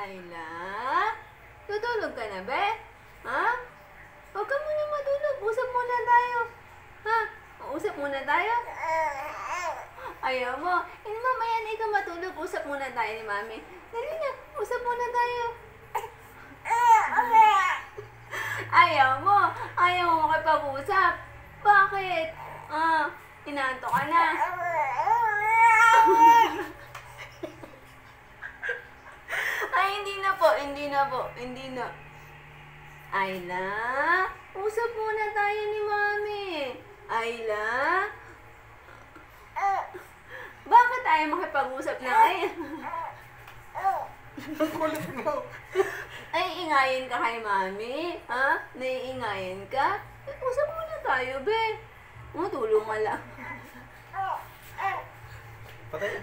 Ayla? Tutulog ka na, be? Ha? Huwag ka muna matulog. Usap muna tayo. Ha? Usap muna tayo? Ayaw mo. Mamaya na ikaw matulog. Usap muna tayo ni Mami. Dali na. Usap muna tayo. Ayaw mo. Ayaw mo makipag-usap. Bakit? Inaantok ka na. Ay, hindi na po. Hindi na po. Hindi na. Ayla, usap muna tayo ni Mami. Ayla? Bakit tayo makipag-usap na ngayon? Ang kulit mo. Ay, ingayin ka kay Mami? Ha? Naiingayin ka? Usap muna tayo, be. Tulong ka lang. Patay.